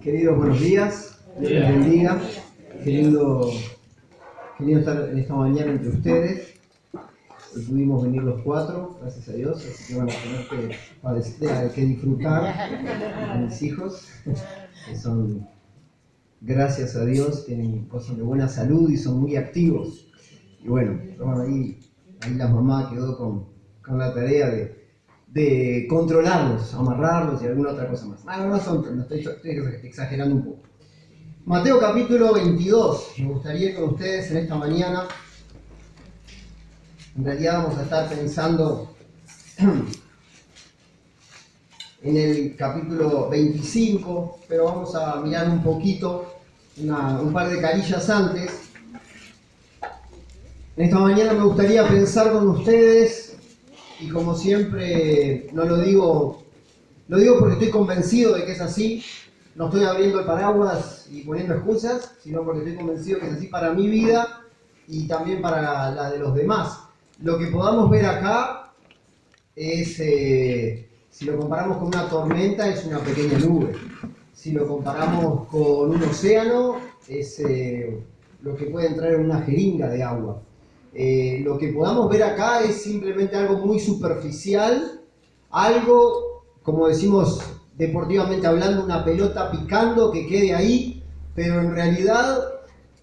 Queridos, buenos días. Dios les bendiga. Qué lindo estar en esta mañana entre ustedes. Hoy pudimos venir los cuatro, gracias a Dios, así que van a tener que disfrutar a mis hijos, que son, gracias a Dios, gozan de buena salud y son muy activos. Y bueno, ahí la mamá quedó con la tarea de controlarlos, amarrarlos y alguna otra cosa más. No estoy exagerando un poco. Mateo capítulo 22, me gustaría ir con ustedes en esta mañana. En realidad vamos a estar pensando en el capítulo 25, pero vamos a mirar un poquito, un par de carillas antes. En esta mañana me gustaría pensar con ustedes, y como siempre lo digo porque estoy convencido de que es así. No estoy abriendo el paraguas y poniendo excusas, sino porque estoy convencido que es así para mi vida y también para la de los demás. Lo que podamos ver acá es, si lo comparamos con una tormenta, es una pequeña nube. Si lo comparamos con un océano, es lo que puede entrar en una jeringa de agua. Lo que podamos ver acá es simplemente algo muy superficial, algo, como decimos deportivamente hablando, una pelota picando que quede ahí, pero en realidad,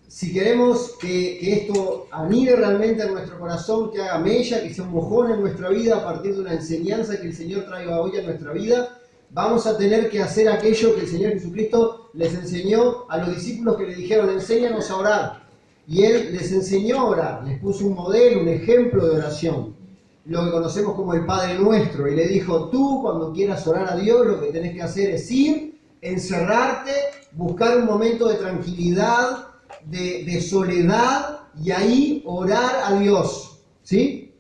si queremos que esto anide realmente en nuestro corazón, que haga mella, que sea un mojón en nuestra vida a partir de una enseñanza que el Señor traiga hoy a nuestra vida, vamos a tener que hacer aquello que el Señor Jesucristo les enseñó a los discípulos que le dijeron: enséñanos a orar. Y Él les enseñó a orar, les puso un modelo, un ejemplo de oración, lo que conocemos como el Padre Nuestro, y le dijo: tú cuando quieras orar a Dios, lo que tenés que hacer es ir, encerrarte, buscar un momento de tranquilidad, de soledad, y ahí orar a Dios, ¿sí?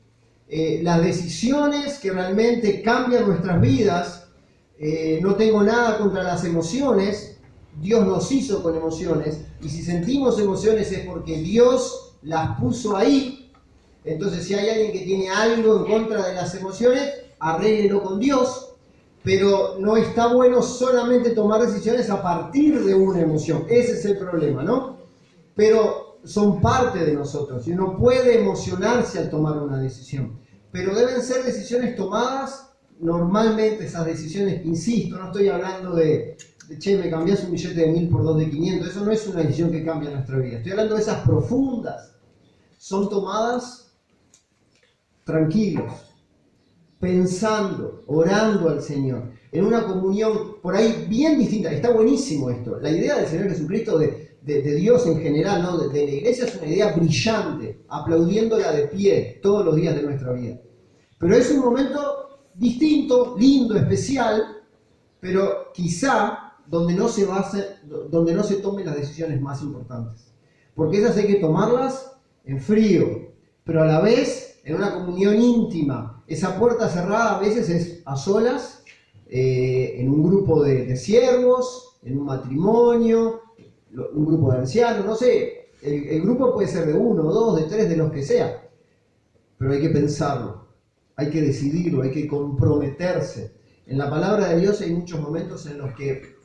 Las decisiones que realmente cambian nuestras vidas, no tengo nada contra las emociones. Dios nos hizo con emociones, y si sentimos emociones es porque Dios las puso ahí. Entonces, si hay alguien que tiene algo en contra de las emociones, arréglelo con Dios, pero no está bueno solamente tomar decisiones a partir de una emoción. Ese es el problema, ¿no? Pero son parte de nosotros y uno puede emocionarse al tomar una decisión, pero deben ser decisiones tomadas normalmente. Esas decisiones, insisto, no estoy hablando de che, me cambiás un billete de 1000 por 2 de 500, eso no es una decisión que cambia nuestra vida. Estoy hablando de esas profundas, son tomadas tranquilos, pensando, orando al Señor, en una comunión por ahí bien distinta. Está buenísimo esto. La idea del Señor Jesucristo, de Dios en general, ¿no? de la iglesia, es una idea brillante, aplaudiéndola de pie todos los días de nuestra vida. Pero es un momento distinto, lindo, especial, pero quizá donde no se tomen las decisiones más importantes. Porque esas hay que tomarlas en frío, pero a la vez en una comunión íntima. Esa puerta cerrada a veces es a solas, en un grupo de siervos, en un matrimonio, un grupo de ancianos, no sé. El grupo puede ser de 1, 2, de 3, de los que sea. Pero hay que pensarlo, hay que decidirlo, hay que comprometerse. En la palabra de Dios hay muchos momentos en los que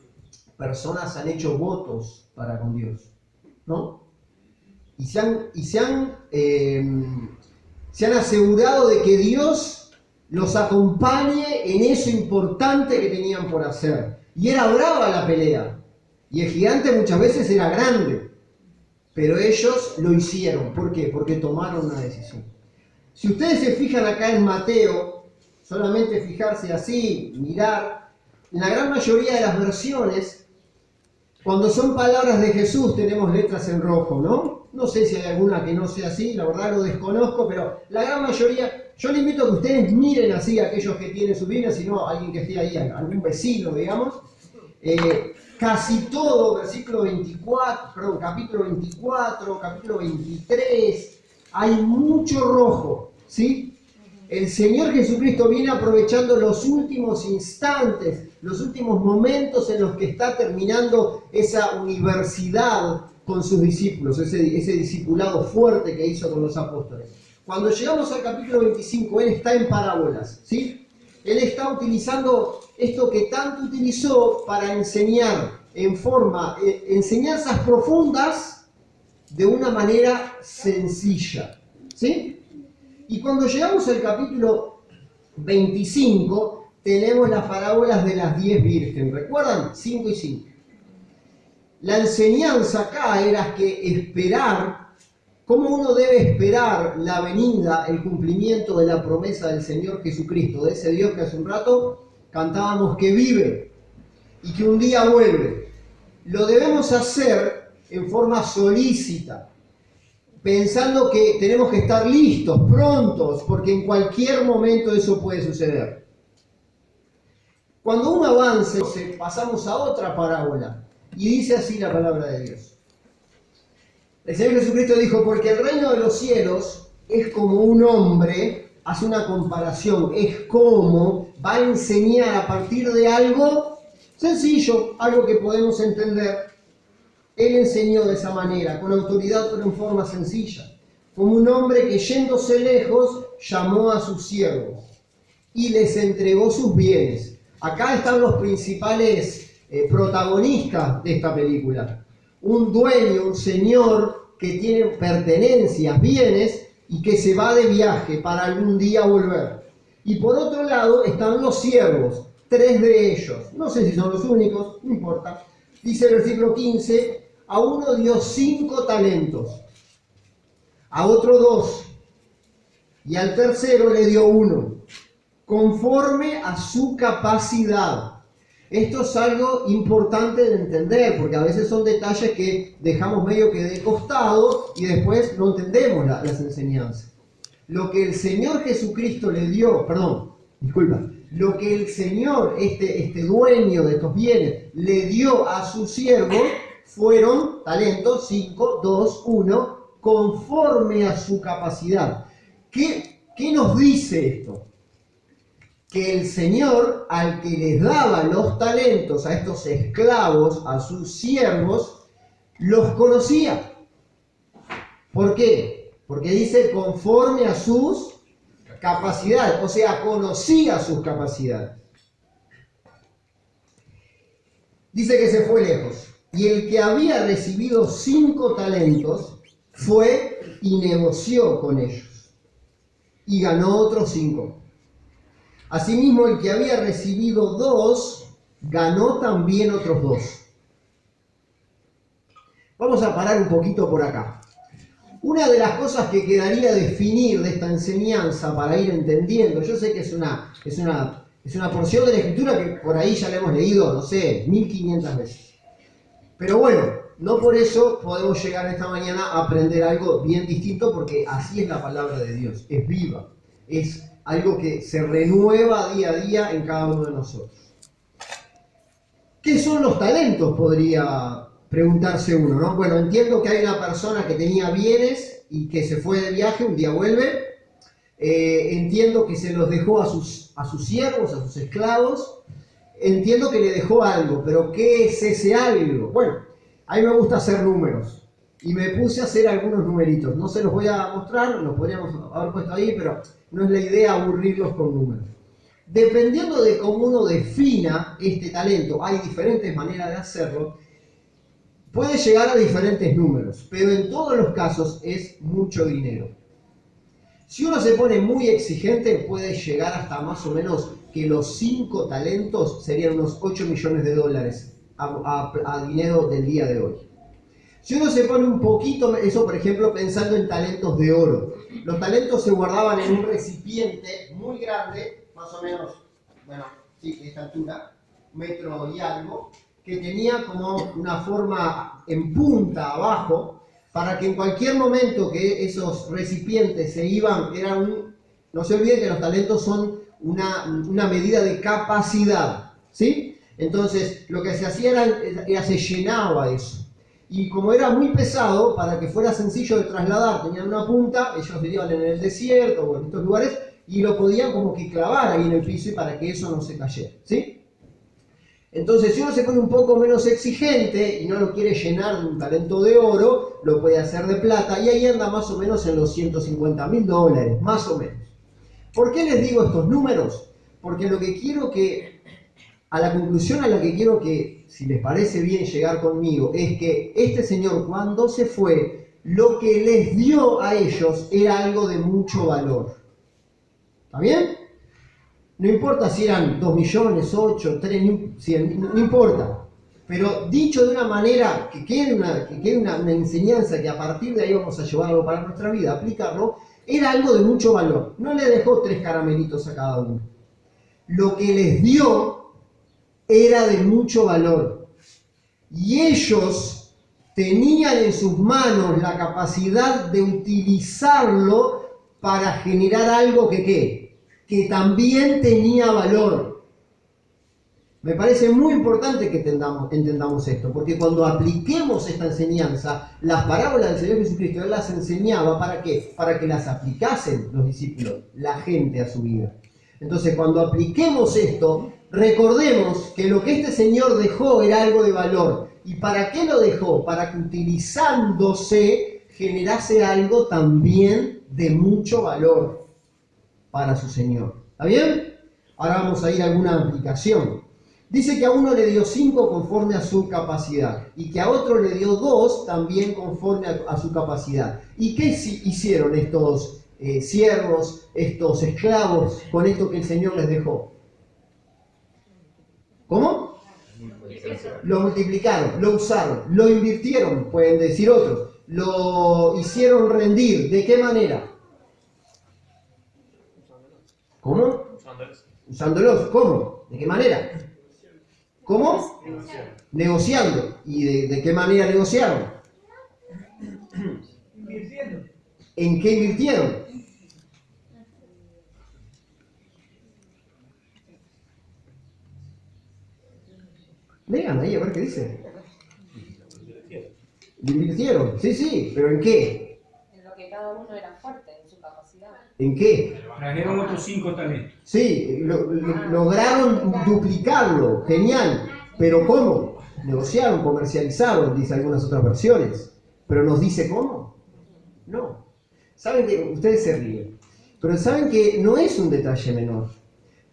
personas han hecho votos para con Dios, ¿no? Y se han asegurado de que Dios los acompañe en eso importante que tenían por hacer. Y era brava la pelea. Y el gigante muchas veces era grande. Pero ellos lo hicieron. ¿Por qué? Porque tomaron una decisión. Si ustedes se fijan acá en Mateo, solamente fijarse así, mirar, en la gran mayoría de las versiones, cuando son palabras de Jesús tenemos letras en rojo, ¿no? No sé si hay alguna que no sea así, la verdad lo desconozco, pero la gran mayoría, yo les invito a que ustedes miren así a aquellos que tienen su Biblia, si no alguien que esté ahí, algún vecino, digamos. Casi todo, capítulo 24, capítulo 23, hay mucho rojo, ¿sí? El Señor Jesucristo viene aprovechando los últimos instantes, los últimos momentos en los que está terminando esa universidad con sus discípulos, ese discipulado fuerte que hizo con los apóstoles. Cuando llegamos al capítulo 25, Él está en parábolas, ¿sí? Él está utilizando esto que tanto utilizó para enseñar, en forma, enseñanzas profundas de una manera sencilla. ¿Sí? Y cuando llegamos al capítulo 25, tenemos las parábolas de las 10 vírgenes. ¿Recuerdan? 5 y 5. La enseñanza acá era que esperar, cómo uno debe esperar la venida, el cumplimiento de la promesa del Señor Jesucristo, de ese Dios que hace un rato cantábamos que vive y que un día vuelve. Lo debemos hacer en forma solícita, pensando que tenemos que estar listos, prontos, porque en cualquier momento eso puede suceder. Cuando uno avanza, pasamos a otra parábola. Y dice así la palabra de Dios. El Señor Jesucristo dijo, porque el reino de los cielos es como un hombre, hace una comparación, es como va a enseñar a partir de algo sencillo, algo que podemos entender. Él enseñó de esa manera, con autoridad pero en forma sencilla, como un hombre que yéndose lejos llamó a sus siervos y les entregó sus bienes. Acá están los principales protagonistas de esta película. Un dueño, un señor que tiene pertenencias, bienes y que se va de viaje para algún día volver. Y por otro lado están los siervos, 3 de ellos. No sé si son los únicos, no importa. Dice el versículo 15, a uno dio 5 talentos, a otro 2 y al tercero le dio 1, conforme a su capacidad. Esto es algo importante de entender, porque a veces son detalles que dejamos medio que de costado y después no entendemos las enseñanzas. Lo que el Señor Jesucristo le dio, lo que el Señor, este dueño de estos bienes, le dio a su siervo, fueron talentos, 5, 2, 1, conforme a su capacidad. ¿Qué nos dice esto? Que el Señor, al que les daba los talentos a estos esclavos, a sus siervos, los conocía. ¿Por qué? Porque dice conforme a sus capacidades, o sea, conocía sus capacidades. Dice que se fue lejos. Y el que había recibido 5 talentos fue y negoció con ellos. Y ganó otros 5. Asimismo, el que había recibido 2, ganó también otros 2. Vamos a parar un poquito por acá. Una de las cosas que quedaría definir de esta enseñanza para ir entendiendo, yo sé que es una porción de la Escritura que por ahí ya la hemos leído, no sé, 1500 veces. Pero bueno, no por eso podemos llegar esta mañana a aprender algo bien distinto, porque así es la palabra de Dios, es viva, es algo que se renueva día a día en cada uno de nosotros. ¿Qué son los talentos? Podría preguntarse uno, ¿no? Bueno, entiendo que hay una persona que tenía bienes y que se fue de viaje, un día vuelve. Entiendo que se los dejó a sus siervos, a sus esclavos. Entiendo que le dejó algo, pero ¿qué es ese algo? Bueno, a mí me gusta hacer números. Y me puse a hacer algunos numeritos. No se los voy a mostrar, los podríamos haber puesto ahí, pero no es la idea aburrirlos con números. Dependiendo de cómo uno defina este talento, hay diferentes maneras de hacerlo, puede llegar a diferentes números, pero en todos los casos es mucho dinero. Si uno se pone muy exigente, puede llegar hasta más o menos que los 5 talentos serían unos 8 millones de dólares a dinero del día de hoy. Si uno se pone un poquito, eso por ejemplo pensando en talentos de oro. Los talentos se guardaban en un recipiente muy grande, más o menos, bueno, sí, de esta altura, 1 metro y algo, que tenía como una forma en punta abajo, para que en cualquier momento que esos recipientes se iban, no se olviden que los talentos son una medida de capacidad, ¿sí? Entonces, lo que se hacía era se llenaba eso. Y como era muy pesado, para que fuera sencillo de trasladar, tenían una punta, ellos vivían en el desierto o en estos lugares, y lo podían como que clavar ahí en el piso y para que eso no se cayera, ¿sí? Entonces, si uno se pone un poco menos exigente y no lo quiere llenar de un talento de oro, lo puede hacer de plata, y ahí anda más o menos en los $150.000, más o menos. ¿Por qué les digo estos números? Porque lo que quiero que a la conclusión a la que quiero que, si les parece bien llegar conmigo, es que este señor cuando se fue, lo que les dio a ellos era algo de mucho valor. ¿Está bien? No importa si eran 2 millones, 8, 3, 100, no importa. Pero dicho de una manera que quede una enseñanza que a partir de ahí vamos a llevarlo para nuestra vida, aplicarlo, era algo de mucho valor. No le dejó 3 caramelitos a cada uno. Lo que les dio era de mucho valor. Y ellos tenían en sus manos la capacidad de utilizarlo para generar algo que también tenía valor. Me parece muy importante que entendamos esto, porque cuando apliquemos esta enseñanza, las parábolas del Señor Jesucristo, Él las enseñaba ¿para qué? Para que las aplicasen los discípulos, la gente a su vida. Entonces, cuando apliquemos esto, recordemos que lo que este Señor dejó era algo de valor. ¿Y para qué lo dejó? Para que utilizándose generase algo también de mucho valor para su Señor. ¿Está bien? Ahora vamos a ir a alguna aplicación. Dice que a uno le dio 5 conforme a su capacidad y que a otro le dio 2 también conforme a su capacidad. ¿Y qué hicieron estos siervos, estos esclavos con esto que el Señor les dejó? ¿Cómo? Lo multiplicaron, lo usaron, lo invirtieron, pueden decir otros, lo hicieron rendir. ¿De qué manera? ¿Cómo? Usándolos. ¿Cómo? ¿De qué manera? ¿Cómo? Negociando. ¿Y de qué manera negociaron? Invirtiendo. ¿En qué invirtieron? Lean ahí a ver qué dice. Invirtieron, sí, pero ¿en qué? En lo que cada uno era fuerte, en su capacidad. ¿En qué? Trajeron otros 5 talentos. Sí, lograron duplicarlo, genial. ¿Pero cómo? Negociaron, comercializaron, dice algunas otras versiones. ¿Pero nos dice cómo? No. Saben que ustedes se ríen, pero saben que no es un detalle menor.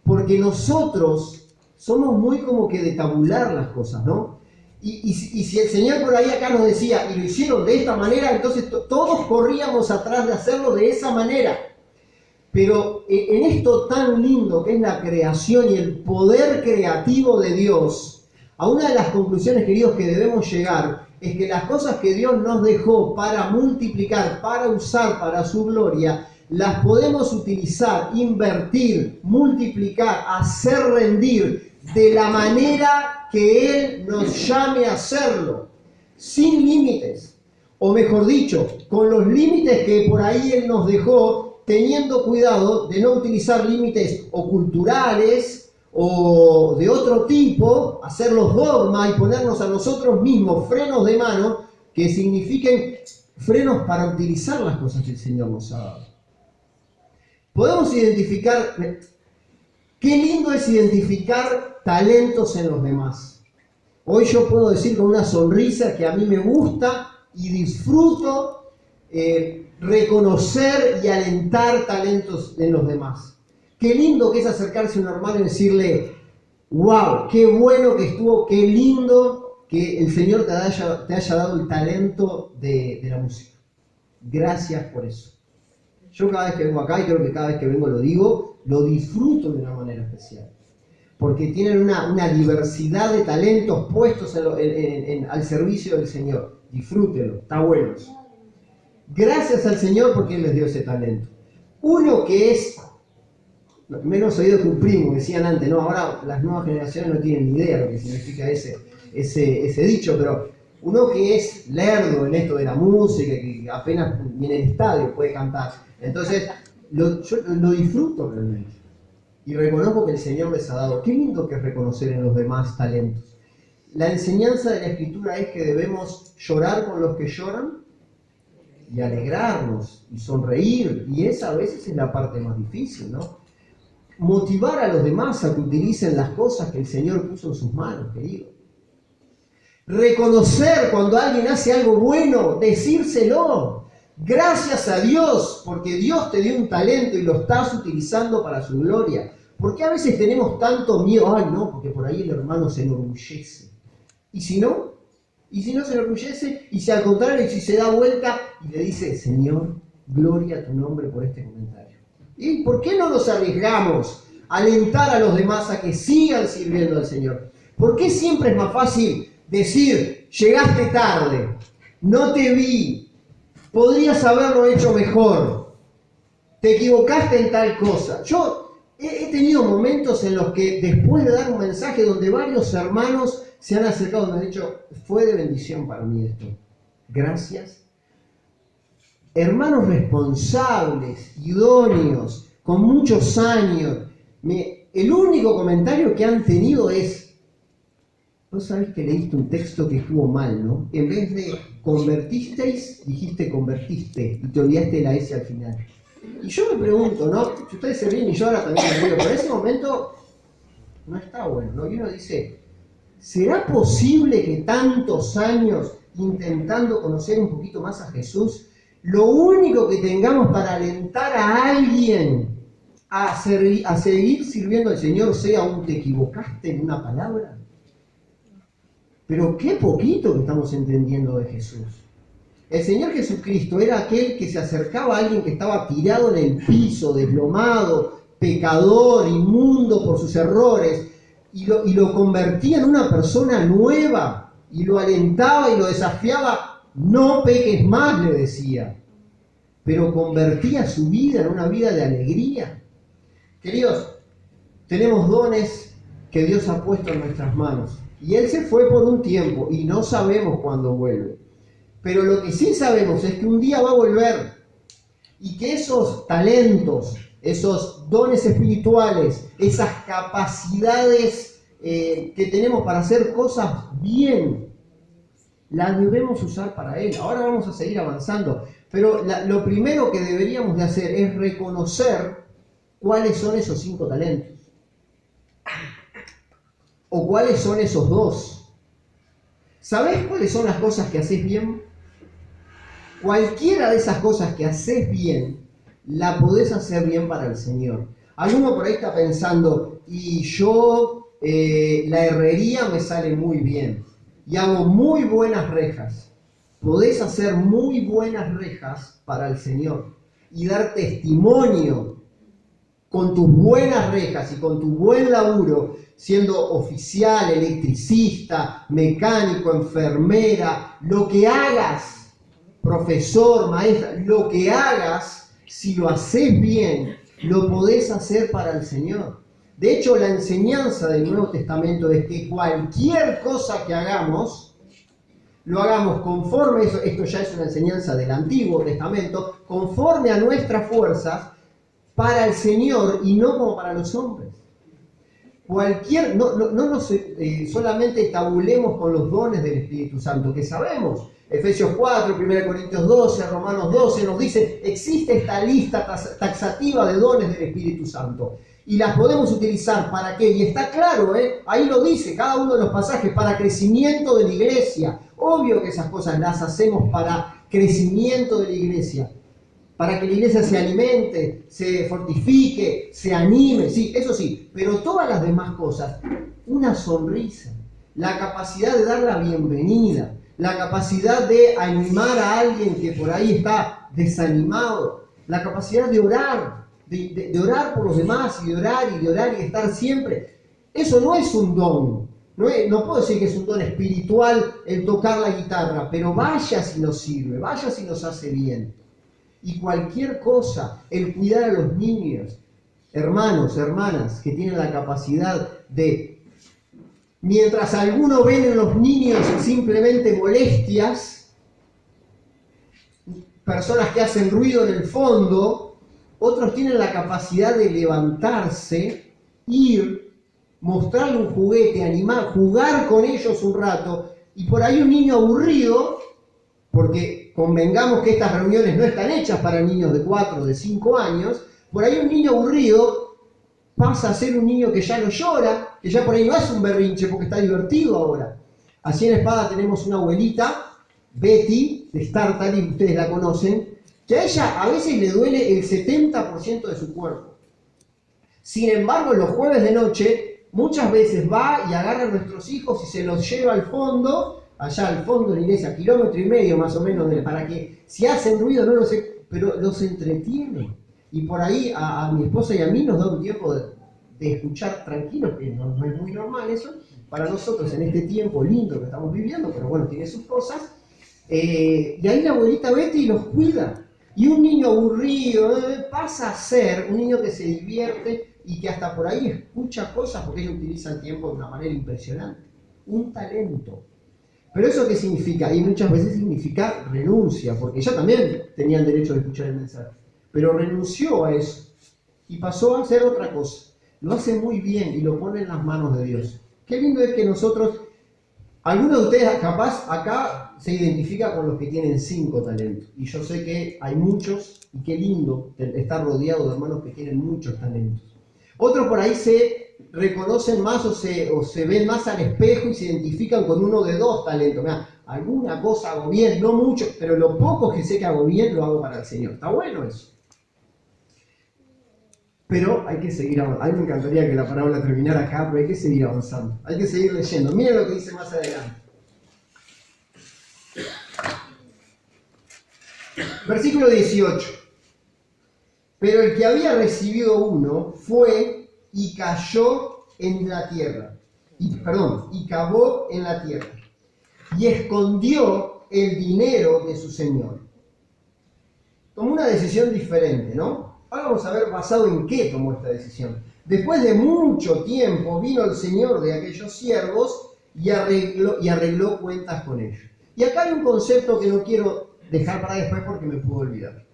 Porque nosotros somos muy como que de tabular las cosas, ¿no? Y si el Señor por ahí acá nos decía, y lo hicieron de esta manera, entonces todos corríamos atrás de hacerlo de esa manera. Pero en esto tan lindo que es la creación y el poder creativo de Dios, a una de las conclusiones, queridos, que debemos llegar es que las cosas que Dios nos dejó para multiplicar, para usar para su gloria, las podemos utilizar, invertir, multiplicar, hacer rendir de la manera que Él nos llame a hacerlo, sin límites. O mejor dicho, con los límites que por ahí Él nos dejó, teniendo cuidado de no utilizar límites o culturales o de otro tipo, hacerlos dogma y ponernos a nosotros mismos frenos de mano que signifiquen frenos para utilizar las cosas que el Señor nos ha dado. Podemos identificar, qué lindo es identificar talentos en los demás. Hoy yo puedo decir con una sonrisa que a mí me gusta y disfruto reconocer y alentar talentos en los demás. Qué lindo que es acercarse a un hermano y decirle, wow, qué bueno que estuvo, qué lindo que el Señor te haya dado el talento de la música. Gracias por eso. Yo cada vez que vengo acá, y creo que cada vez que vengo lo digo, lo disfruto de una manera especial. Porque tienen una diversidad de talentos puestos al servicio del Señor. Disfrútenlo, está bueno. Gracias al Señor porque Él les dio ese talento. Uno que es menos oído que un primo, decían antes, no, ahora las nuevas generaciones no tienen ni idea de lo que significa ese dicho, pero uno que es lerdo en esto de la música, que apenas viene al estadio puede cantar. Entonces, yo lo disfruto realmente. Y reconozco que el Señor les ha dado. Qué lindo que es reconocer en los demás talentos. La enseñanza de la Escritura es que debemos llorar con los que lloran y alegrarnos y sonreír. Y esa a veces es la parte más difícil, ¿no? Motivar a los demás a que utilicen las cosas que el Señor puso en sus manos, querido. Reconocer cuando alguien hace algo bueno, decírselo. Gracias a Dios, porque Dios te dio un talento y lo estás utilizando para su gloria. ¿Por qué a veces tenemos tanto miedo? Ay, no, porque por ahí el hermano se enorgullece. ¿Y si no? ¿Y si no se enorgullece? Y si al contrario, y si se da vuelta y le dice, Señor, gloria a tu nombre por este comentario. ¿Y por qué no nos arriesgamos a alentar a los demás a que sigan sirviendo al Señor? ¿Por qué siempre es más fácil decir, llegaste tarde, no te vi, podrías haberlo hecho mejor, te equivocaste en tal cosa? Yo he tenido momentos en los que después de dar un mensaje donde varios hermanos se han acercado y me han dicho, fue de bendición para mí esto. Gracias. Hermanos responsables, idóneos, con muchos años. El único comentario que han tenido es, vos sabés que leíste un texto que estuvo mal, ¿no? En vez de convertisteis, dijiste convertiste y te olvidaste de la S al final. Y yo me pregunto, ¿no? Si ustedes se ríen y yo ahora también me río, pero en ese momento no está bueno, ¿no? Y uno dice, ¿será posible que tantos años intentando conocer un poquito más a Jesús, lo único que tengamos para alentar a alguien a seguir sirviendo al Señor sea un te equivocaste en una palabra? Pero qué poquito que estamos entendiendo de Jesús. El Señor Jesucristo era aquel que se acercaba a alguien que estaba tirado en el piso, desplomado, pecador, inmundo por sus errores, y lo convertía en una persona nueva, y lo alentaba y lo desafiaba. No peques más, le decía, pero convertía su vida en una vida de alegría. Queridos, tenemos dones que Dios ha puesto en nuestras manos, y Él se fue por un tiempo, y no sabemos cuándo vuelve. Pero lo que sí sabemos es que un día va a volver, y que esos talentos, esos dones espirituales, esas capacidades que tenemos para hacer cosas bien, las debemos usar para Él. Ahora vamos a seguir avanzando, pero lo primero que deberíamos de hacer es reconocer cuáles son esos 5 talentos, o cuáles son esos 2. ¿Sabés cuáles son las cosas que haces bien? Cualquiera de esas cosas que haces bien, la podés hacer bien para el Señor. Alguno por ahí está pensando, y yo la herrería me sale muy bien, y hago muy buenas rejas. Podés hacer muy buenas rejas para el Señor, y dar testimonio con tus buenas rejas y con tu buen laburo, siendo oficial, electricista, mecánico, enfermera, lo que hagas, profesor, maestra, lo que hagas, si lo haces bien, lo podés hacer para el Señor. De hecho, la enseñanza del Nuevo Testamento es que cualquier cosa que hagamos, lo hagamos conforme, esto ya es una enseñanza del Antiguo Testamento, conforme a nuestras fuerzas, para el Señor y no como para los hombres. Solamente tabulemos con los dones del Espíritu Santo, que sabemos. Efesios 4, 1 Corintios 12, Romanos 12 nos dice, existe esta lista taxativa de dones del Espíritu Santo. Y las podemos utilizar ¿para qué? Y está claro, ahí lo dice, cada uno de los pasajes, para crecimiento de la iglesia. Obvio que esas cosas las hacemos para crecimiento de la iglesia. Para que la iglesia se alimente, se fortifique, se anime, sí, eso sí, pero todas las demás cosas, una sonrisa, la capacidad de dar la bienvenida, la capacidad de animar a alguien que por ahí está desanimado, la capacidad de orar, de orar por los demás y de orar y de orar y de estar siempre. Eso no es un don, no puedo decir que es un don espiritual el tocar la guitarra, pero vaya si nos sirve, vaya si nos hace bien. Y cualquier cosa, el cuidar a los niños, hermanos, hermanas, que tienen la capacidad de, mientras algunos ven en los niños simplemente molestias, personas que hacen ruido en el fondo, otros tienen la capacidad de levantarse, ir, mostrarle un juguete, animar, jugar con ellos un rato, y por ahí un niño aburrido, porque convengamos que estas reuniones no están hechas para niños de 4 o de 5 años, por ahí un niño aburrido pasa a ser un niño que ya no llora, que ya por ahí no es un berrinche porque está divertido ahora. Así en Espada tenemos una abuelita, Betty, de Star Talk, ustedes la conocen, que a ella a veces le duele el 70% de su cuerpo. Sin embargo, los jueves de noche, muchas veces va y agarra a nuestros hijos y se los lleva al fondo, allá al fondo de la iglesia, 1,5 kilómetros más o menos, para que si hacen ruido, no lo sé, pero los entretiene. Y por ahí a mi esposa y a mí nos da un tiempo de escuchar tranquilos, que no es muy normal eso, para nosotros en este tiempo lindo que estamos viviendo, pero bueno, tiene sus cosas. Y ahí la abuelita Betty los cuida. Y un niño aburrido pasa a ser un niño que se divierte y que hasta por ahí escucha cosas porque ella utiliza el tiempo de una manera impresionante. Un talento. Pero ¿eso qué significa? Y muchas veces significa renuncia, porque ella también tenía el derecho de escuchar el mensaje. Pero renunció a eso y pasó a hacer otra cosa. Lo hace muy bien y lo pone en las manos de Dios. Qué lindo es que nosotros, algunos de ustedes capaz acá se identifica con los que tienen 5 talentos. Y yo sé que hay muchos y qué lindo estar rodeado de hermanos que tienen muchos talentos. Otros por ahí se reconocen más o se ven más al espejo y se identifican con uno de 2 talentos. Mirá, alguna cosa hago bien, no mucho, pero lo poco que sé que hago bien lo hago para el Señor. Está bueno eso. Pero hay que seguir avanzando. A mí me encantaría que la parábola terminara acá, pero hay que seguir avanzando. Hay que seguir leyendo. Miren lo que dice más adelante. Versículo 18. Pero el que había recibido uno fue y cayó en la tierra. Y cavó en la tierra. Y escondió el dinero de su señor. Tomó una decisión diferente, ¿no? Ahora vamos a ver basado en qué tomó esta decisión. Después de mucho tiempo vino el señor de aquellos siervos y arregló cuentas con ellos. Y acá hay un concepto que no quiero dejar para después porque me puedo olvidar.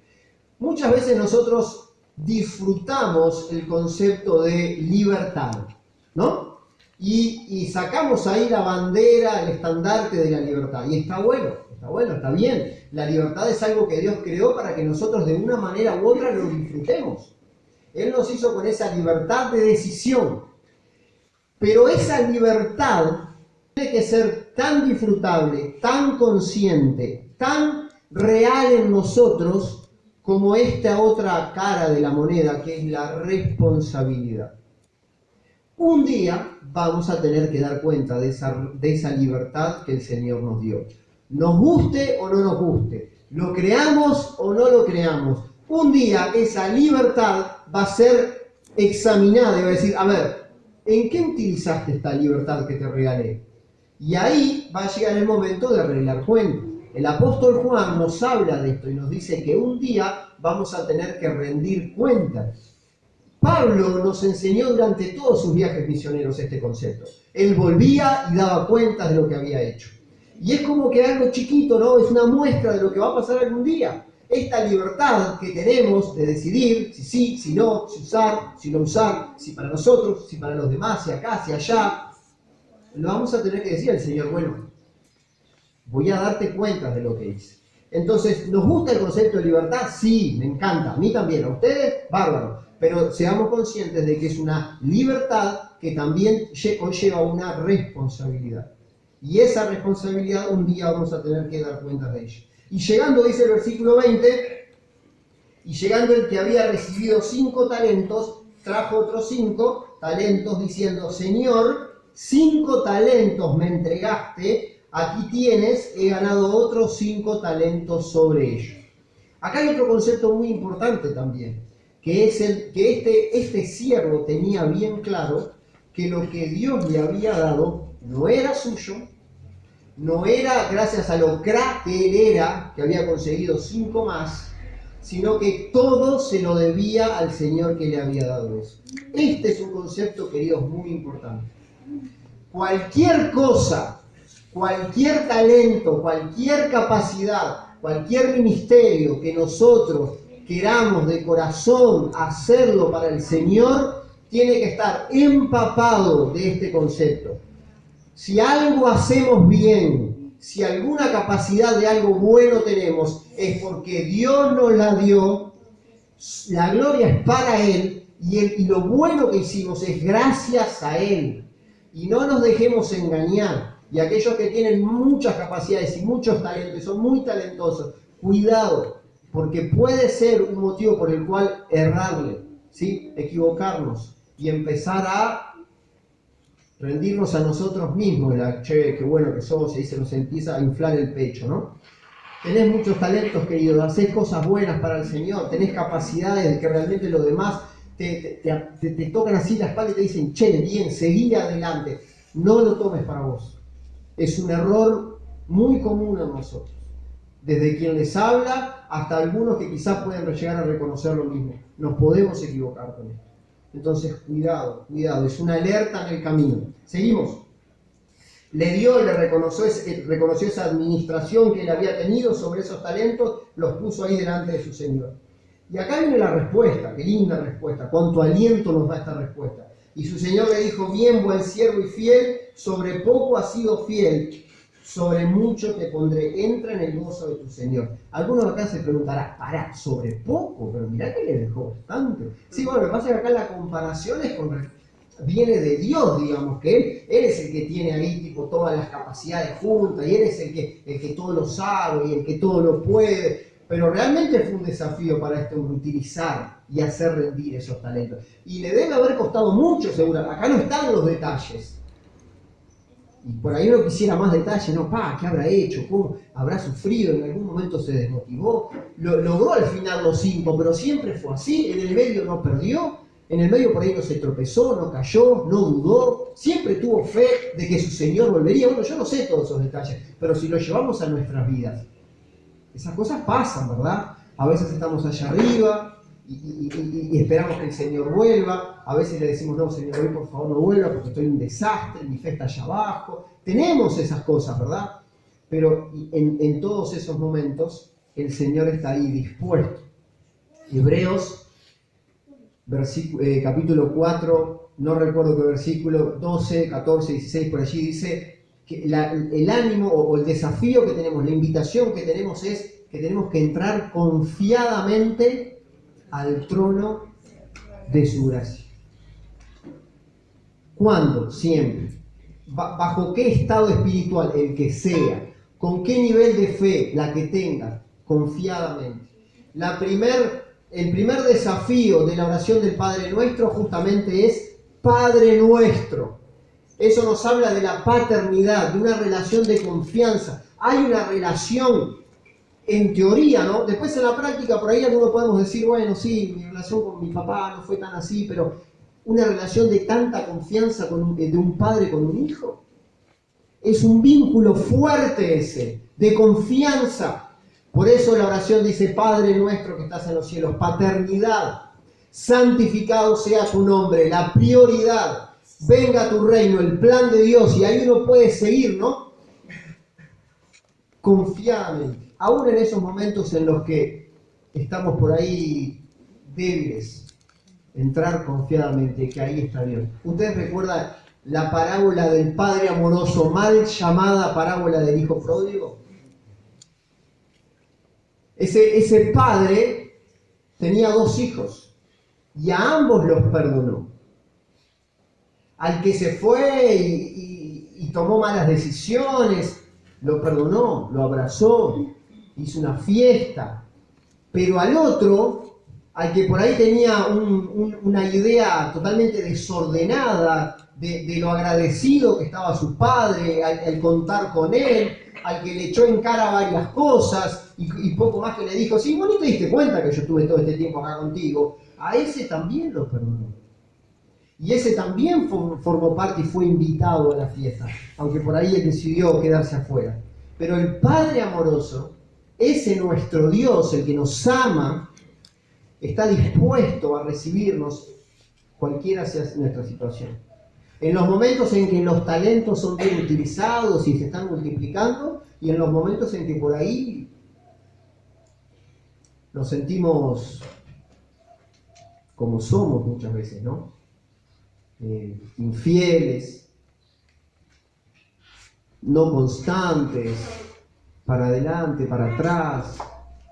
Muchas veces nosotros disfrutamos el concepto de libertad, ¿no? Y sacamos ahí la bandera, el estandarte de la libertad. Y está bueno, está bien. La libertad es algo que Dios creó para que nosotros de una manera u otra lo disfrutemos. Él nos hizo con esa libertad de decisión. Pero esa libertad tiene que ser tan disfrutable, tan consciente, tan real en nosotros como esta otra cara de la moneda, que es la responsabilidad. Un día vamos a tener que dar cuenta de esa libertad que el Señor nos dio. Nos guste o no nos guste, lo creamos o no lo creamos. Un día esa libertad va a ser examinada y va a decir, a ver, ¿en qué utilizaste esta libertad que te regalé? Y ahí va a llegar el momento de arreglar cuentas. El apóstol Juan nos habla de esto y nos dice que un día vamos a tener que rendir cuentas. Pablo nos enseñó durante todos sus viajes misioneros este concepto. Él volvía y daba cuentas de lo que había hecho. Y es como que algo chiquito, ¿no? Es una muestra de lo que va a pasar algún día. Esta libertad que tenemos de decidir si sí, si no, si usar, si no usar, si para nosotros, si para los demás, si acá, si allá, lo vamos a tener que decir al Señor, bueno, voy a darte cuentas de lo que hice. Entonces, ¿nos gusta el concepto de libertad? Sí, me encanta. A mí también. A ustedes, bárbaro. Pero seamos conscientes de que es una libertad que también conlleva una responsabilidad. Y esa responsabilidad un día vamos a tener que dar cuenta de ella. Y llegando, dice el versículo 20, y llegando el que había recibido 5 talentos, trajo otros 5 talentos diciendo, Señor, 5 talentos me entregaste, aquí tienes, he ganado otros 5 talentos sobre ellos. Acá hay otro concepto muy importante también, que es que este siervo tenía bien claro que lo que Dios le había dado no era suyo, no era gracias a lo crack que él era, que había conseguido 5 más, sino que todo se lo debía al Señor que le había dado eso. Este es un concepto, queridos, muy importante. Cualquier cosa, cualquier talento, cualquier capacidad, cualquier ministerio que nosotros queramos de corazón hacerlo para el Señor, tiene que estar empapado de este concepto. Si algo hacemos bien, si alguna capacidad de algo bueno tenemos, es porque Dios nos la dio, la gloria es para Él y lo bueno que hicimos es gracias a Él. Y no nos dejemos engañar. Y aquellos que tienen muchas capacidades y muchos talentos, y son muy talentosos, cuidado, porque puede ser un motivo por el cual errarle, ¿sí? Equivocarnos. y empezar a rendirnos a nosotros mismos. Che, qué bueno que sos, y ahí se nos empieza a inflar el pecho, ¿no? Tenés muchos talentos, queridos, hacés cosas buenas para el Señor, tenés capacidades de que realmente los demás te tocan así la espalda y te dicen, che, bien, seguí adelante. No lo tomes para vos. Es un error muy común en nosotros. Desde quien les habla hasta algunos que quizás pueden llegar a reconocer lo mismo. Nos podemos equivocar con esto. Entonces, cuidado, es una alerta en el camino. Seguimos. Le reconoció esa administración que él había tenido sobre esos talentos, los puso ahí delante de su Señor. Y acá viene la respuesta, qué linda respuesta, cuánto aliento nos da esta respuesta. Y su Señor le dijo, bien, buen siervo y fiel, sobre poco has sido fiel, sobre mucho te pondré, entra en el gozo de tu Señor. Algunos acá se preguntarán, pará, sobre poco, pero mirá que le dejó bastante. Sí, bueno, lo que pasa es que acá la comparación es viene de Dios, digamos, que Él es el que tiene ahí tipo todas las capacidades juntas, y Él es el que todo lo sabe y el que todo lo puede. Pero realmente fue un desafío para este hombre utilizar y hacer rendir esos talentos. Y le debe haber costado mucho, seguro. Acá no están los detalles. Y por ahí uno quisiera más detalles, ¿no? ¿Qué habrá hecho? ¿Cómo habrá sufrido? ¿En algún momento se desmotivó? Logró al final los 5, pero siempre fue así. En el medio no perdió. En el medio por ahí no se tropezó, no cayó, no dudó. Siempre tuvo fe de que su Señor volvería. Bueno, yo no sé todos esos detalles, pero si lo llevamos a nuestras vidas, esas cosas pasan, ¿verdad? A veces estamos allá arriba y esperamos que el Señor vuelva. A veces le decimos, no, Señor, hoy por favor no vuelva porque estoy en un desastre, mi fe está allá abajo. Tenemos esas cosas, ¿verdad? Pero en todos esos momentos el Señor está ahí dispuesto. Hebreos, capítulo 4, no recuerdo qué versículo, 12, 14, 16, por allí dice que el ánimo o el desafío que tenemos, la invitación que tenemos es que tenemos que entrar confiadamente al trono de su gracia. ¿Cuándo? Siempre. ¿Bajo qué estado espiritual? El que sea. ¿Con qué nivel de fe? La que tenga. Confiadamente. El primer desafío de la oración del Padre Nuestro justamente es Padre Nuestro. Eso nos habla de la paternidad, de una relación de confianza. Hay una relación en teoría, ¿no? Después en la práctica por ahí algunos podemos decir, bueno, sí, mi relación con mi papá no fue tan así, pero una relación de tanta confianza de un padre con un hijo. Es un vínculo fuerte ese, de confianza. Por eso la oración dice, Padre nuestro que estás en los cielos, paternidad, santificado sea tu nombre, la prioridad. Venga tu reino, el plan de Dios, y ahí uno puede seguir, ¿no? Confiadamente, aún en esos momentos en los que estamos por ahí débiles, entrar confiadamente, que ahí está Dios. ¿Ustedes recuerdan la parábola del padre amoroso, mal llamada parábola del hijo pródigo? Ese padre tenía 2 hijos y a ambos los perdonó. Al que se fue y tomó malas decisiones, lo perdonó, lo abrazó, hizo una fiesta. Pero al otro, al que por ahí tenía una idea totalmente desordenada de lo agradecido que estaba su padre al contar con él, al que le echó en cara varias cosas y poco más que le dijo, sí, vos no te diste cuenta que yo estuve todo este tiempo acá contigo, a ese también lo perdonó. Y ese también formó parte y fue invitado a la fiesta, aunque por ahí él decidió quedarse afuera. Pero el Padre amoroso, ese nuestro Dios, el que nos ama, está dispuesto a recibirnos cualquiera sea nuestra situación. En los momentos en que los talentos son bien utilizados y se están multiplicando, y en los momentos en que por ahí nos sentimos como somos muchas veces, ¿no? Infieles, no constantes, para adelante, para atrás,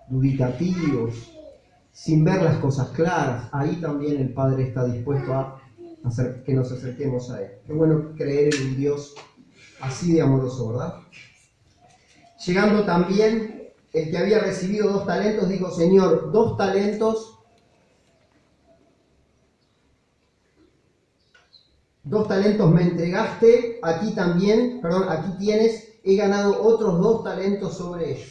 dubitativos, sin ver las cosas claras. Ahí también el Padre está dispuesto a hacer que nos acerquemos a Él. Qué bueno creer en un Dios así de amoroso, ¿verdad? Llegando también, el que había recibido 2 talentos dijo, Señor, 2 talentos 2 talentos me entregaste, aquí tienes, he ganado otros 2 talentos sobre ellos.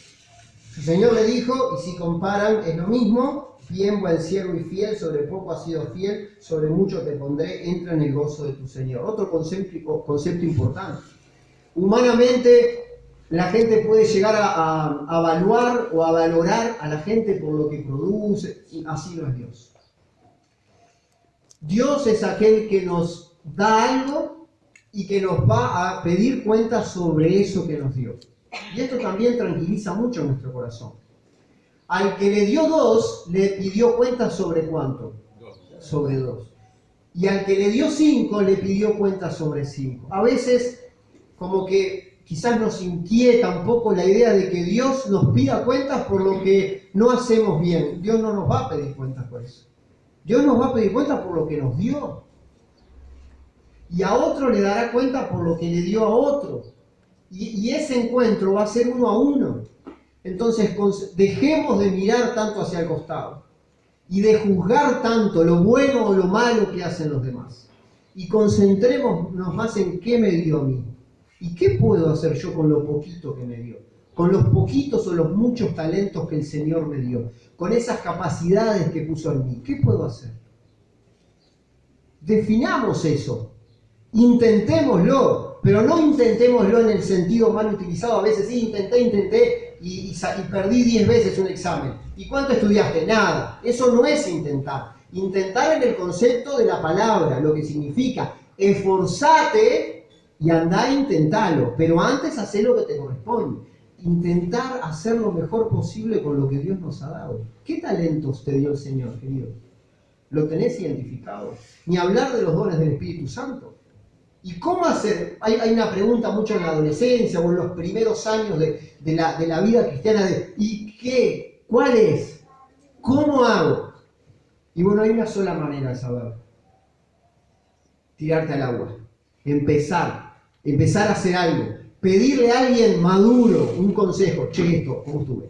Su señor le dijo, y si comparan es lo mismo, bien buen siervo y fiel, sobre poco has sido fiel, sobre mucho te pondré, entra en el gozo de tu señor. Otro concepto importante. Humanamente, la gente puede llegar a evaluar o a valorar a la gente por lo que produce, y así no es Dios. Dios es aquel que nos da algo y que nos va a pedir cuentas sobre eso que nos dio. Y esto también tranquiliza mucho nuestro corazón. Al que le dio 2, le pidió cuentas sobre ¿cuánto? 2. Sobre 2. Y al que le dio 5, le pidió cuentas sobre 5. A veces, como que quizás nos inquieta un poco la idea de que Dios nos pida cuentas por lo que no hacemos bien. Dios no nos va a pedir cuentas por eso. Dios nos va a pedir cuentas por lo que nos dio. Y a otro le dará cuenta por lo que le dio a otro. Y ese encuentro va a ser 1 a 1. Entonces dejemos de mirar tanto hacia el costado y de juzgar tanto lo bueno o lo malo que hacen los demás. Y concentrémonos más en qué me dio a mí. ¿Y qué puedo hacer yo con lo poquito que me dio? Con los poquitos o los muchos talentos que el Señor me dio. Con esas capacidades que puso en mí. ¿Qué puedo hacer? Definamos eso. Intentémoslo. Pero no intentémoslo en el sentido mal utilizado. A veces sí, intenté y perdí 10 veces un examen. ¿Y cuánto estudiaste? Nada. Eso no es intentar. Intentar en el concepto de la palabra, lo que significa esforzate y andá e intentalo. Pero antes hacé lo que te corresponde. Intentar hacer lo mejor posible con lo que Dios nos ha dado. ¿Qué talentos te dio el Señor, querido? ¿Lo tenés identificado? Ni hablar de los dones del Espíritu Santo. ¿Y cómo hacer? Hay una pregunta mucho en la adolescencia o en los primeros años de la vida cristiana ¿y qué? ¿Cuál es? ¿Cómo hago? Y bueno, hay una sola manera de saber. Tirarte al agua. Empezar a hacer algo. Pedirle a alguien maduro un consejo. Che, esto, ¿cómo estuve?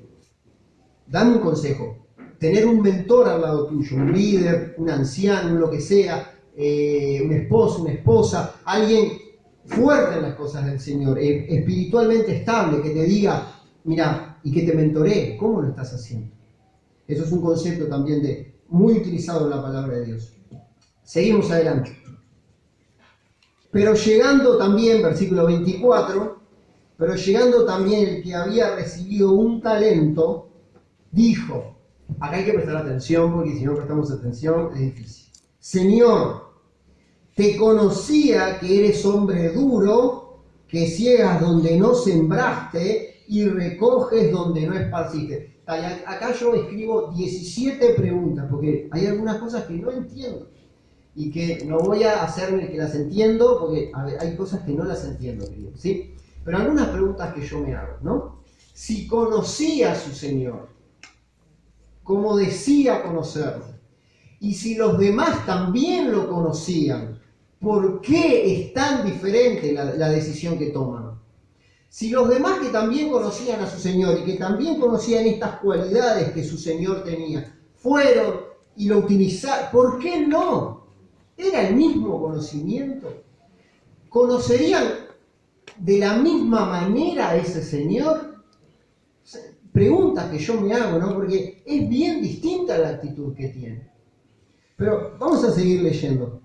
Dame un consejo. Tener un mentor al lado tuyo, un líder, un anciano, lo que sea. Un esposo, una esposa, alguien fuerte en las cosas del Señor, espiritualmente estable, que te diga, mira, y que te mentoree, ¿cómo lo estás haciendo? Eso es un concepto también muy utilizado en la palabra de Dios. Seguimos adelante. Pero llegando también, versículo 24, pero llegando también el que había recibido un talento, dijo, acá hay que prestar atención porque si no prestamos atención es difícil. Señor, te conocía que eres hombre duro, que ciegas donde no sembraste y recoges donde no esparciste. Acá yo escribo 17 preguntas, porque hay algunas cosas que no entiendo y que no voy a hacerme que las entiendo, porque hay cosas que no las entiendo, querido, ¿sí? Pero algunas preguntas que yo me hago, ¿no? Si conocía a su Señor, como decía conocerlo, y si los demás también lo conocían, ¿por qué es tan diferente la decisión que toman? Si los demás que también conocían a su Señor y que también conocían estas cualidades que su Señor tenía, fueron y lo utilizaron, ¿por qué no? ¿Era el mismo conocimiento? ¿Conocerían de la misma manera a ese Señor? Preguntas que yo me hago, ¿no? Porque es bien distinta la actitud que tiene. Pero vamos a seguir leyendo.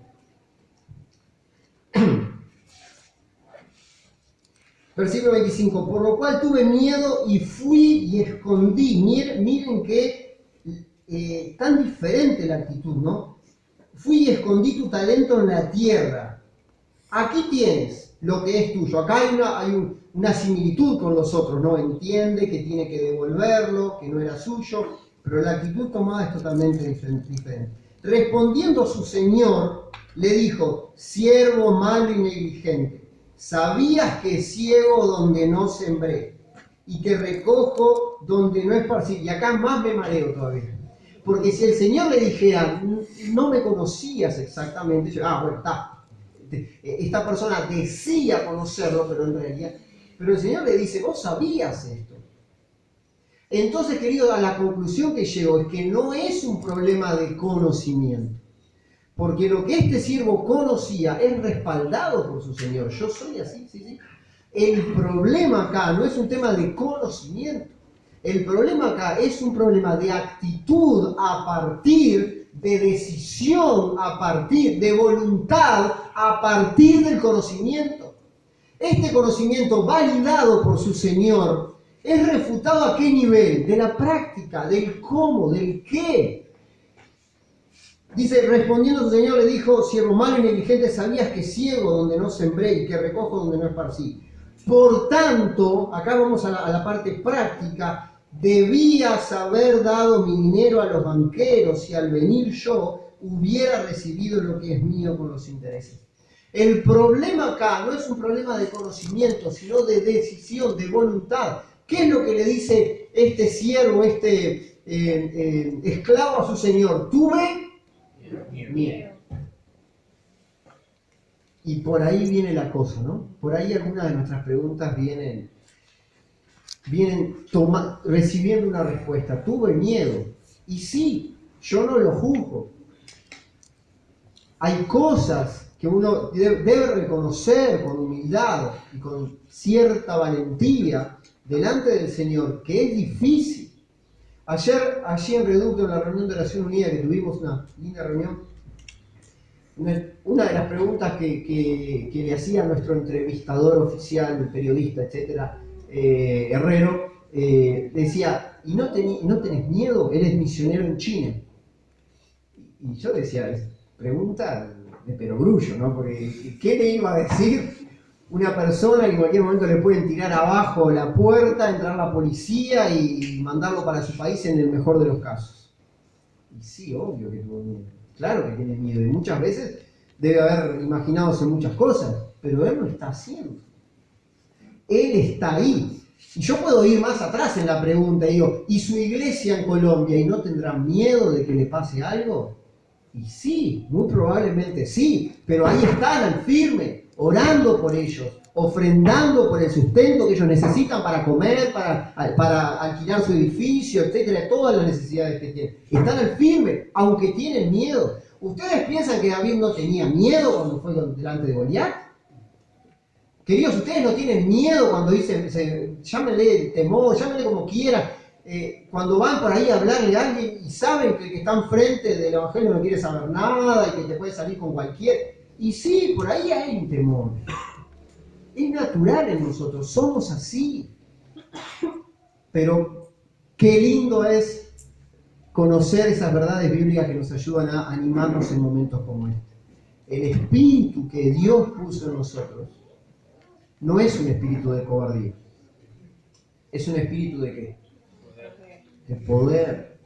Versículo 25. Por lo cual tuve miedo y fui y escondí. Miren que tan diferente la actitud, ¿no? Fui y escondí tu talento en la tierra. Aquí tienes lo que es tuyo. Acá hay una similitud con los otros, ¿no? Entiende que tiene que devolverlo, que no era suyo, pero la actitud tomada es totalmente diferente. Respondiendo su señor, le dijo, siervo malo y negligente, sabías que ciego donde no sembré y que recojo donde no esparcí. Y acá más me mareo todavía. Porque si el Señor le dijera, no me conocías exactamente, yo, bueno, está. Esta persona decía conocerlo, pero en realidad, pero el Señor le dice, vos sabías esto. Entonces, querido, a la conclusión que llego es que no es un problema de conocimiento. porque lo que este siervo conocía es respaldado por su Señor. Yo soy así, sí, sí. El problema acá no es un tema de conocimiento. El problema acá es un problema de actitud a partir de decisión, a partir de voluntad, a partir del conocimiento. Este conocimiento validado por su Señor es refutado ¿a qué nivel? De la práctica, del cómo, del qué. Dice, respondiendo su Señor le dijo, siervo malo y negligente, sabías que ciego donde no sembré y que recojo donde no esparcí. Por tanto, acá vamos a la parte práctica, debías haber dado mi dinero a los banqueros y al venir yo hubiera recibido lo que es mío con los intereses. El problema acá no es un problema de conocimiento, sino de decisión, de voluntad. ¿Qué es lo que le dice este siervo, este esclavo a su señor? Tuve miedo. Y por ahí viene la cosa, ¿no? Por ahí algunas de nuestras preguntas vienen recibiendo una respuesta. Tuve miedo. Y sí, yo no lo juzgo. Hay cosas que uno debe reconocer con humildad y con cierta valentía delante del Señor, que es difícil. Ayer, allí en Reducto, en la reunión de Oración Unida, que tuvimos una linda reunión, una de las preguntas que le hacía a nuestro entrevistador oficial, el periodista, etcétera, Herrero, decía, ¿y no tenés miedo? Eres misionero en China. Y yo decía, pregunta de perogrullo, ¿no? Porque ¿qué le iba a decir una persona que en cualquier momento le pueden tirar abajo la puerta, entrar la policía y mandarlo para su país en el mejor de los casos? Y sí, obvio que tuvo miedo. Claro que tiene miedo. Y muchas veces debe haber imaginado muchas cosas, pero él lo está haciendo. Él está ahí. Y yo puedo ir más atrás en la pregunta y digo, ¿y su iglesia en Colombia y no tendrá miedo de que le pase algo? Y sí, muy probablemente sí, pero ahí están al firme, orando por ellos, ofrendando por el sustento que ellos necesitan para comer, para alquilar su edificio, etcétera, todas las necesidades que tienen. Están al firme, aunque tienen miedo. ¿Ustedes piensan que David no tenía miedo cuando fue delante de Goliat? Queridos, ustedes no tienen miedo cuando dicen, llámenle temor, llámenle como quieran. Cuando van por ahí a hablarle a alguien y saben que el que está enfrente del evangelio no quiere saber nada y que te puede salir con cualquier. Y sí, por ahí hay un temor. Es natural en nosotros, somos así. Pero qué lindo es conocer esas verdades bíblicas que nos ayudan a animarnos en momentos como este. El espíritu que Dios puso en nosotros no es un espíritu de cobardía. ¿Es un espíritu de qué? De poder,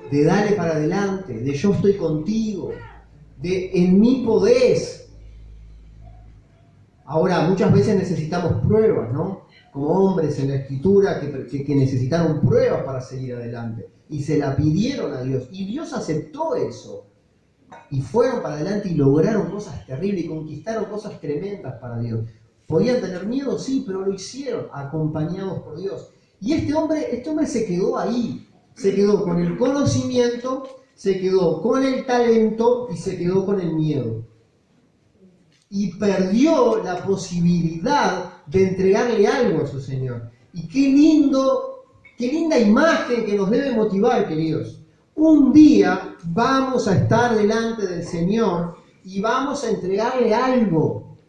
de darle para adelante, de yo estoy contigo, de en mí podés. Ahora, muchas veces necesitamos pruebas, ¿no? Como hombres en la Escritura que necesitaron pruebas para seguir adelante y se la pidieron a Dios y Dios aceptó eso y fueron para adelante y lograron cosas terribles y conquistaron cosas tremendas para Dios. ¿Podían tener miedo? Sí, pero lo hicieron acompañados por Dios. Y este hombre se quedó ahí, se quedó con el conocimiento, se quedó con el talento y se quedó con el miedo. Y perdió la posibilidad de entregarle algo a su Señor. Y qué linda imagen que nos debe motivar, queridos. Un día vamos a estar delante del Señor y vamos a entregarle algo.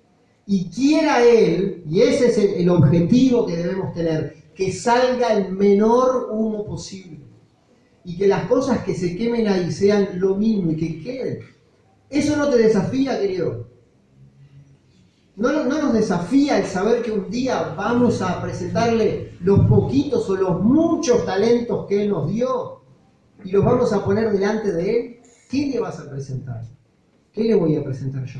Y quiera Él, y ese es el objetivo que debemos tener, que salga el menor humo posible. Y que las cosas que se quemen ahí sean lo mismo y que queden. ¿Eso no te desafía, querido? ¿No nos desafía el saber que un día vamos a presentarle los poquitos o los muchos talentos que Él nos dio y los vamos a poner delante de Él? ¿Qué le vas a presentar? ¿Qué le voy a presentar yo?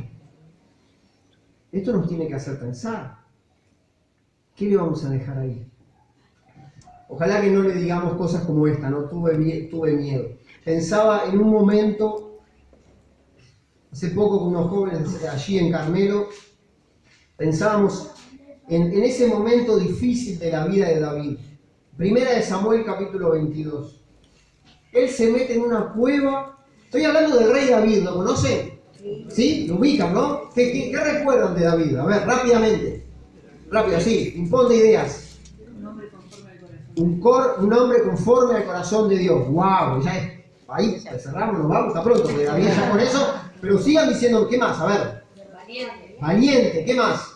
Esto nos tiene que hacer pensar. ¿Qué le vamos a dejar ahí? Ojalá que no le digamos cosas como esta, ¿no? Tuve miedo. Pensaba en un momento, hace poco con unos jóvenes allí en Carmelo, pensábamos en ese momento difícil de la vida de David. Primera de Samuel, capítulo 22. Él se mete en una cueva Estoy hablando del rey David, ¿lo conocen? ¿Sí? ¿Lo ubican, no? ¿Qué recuerdan de David? A ver, rápidamente. Rápido, sí, impone ideas. Un hombre conforme al corazón de Dios. ¡Wow! Ya es, ahí cerramos, nos vamos, está pronto, porque David ya con eso. Pero sigan diciendo, ¿qué más? A ver. Valiente. Valiente, ¿qué más?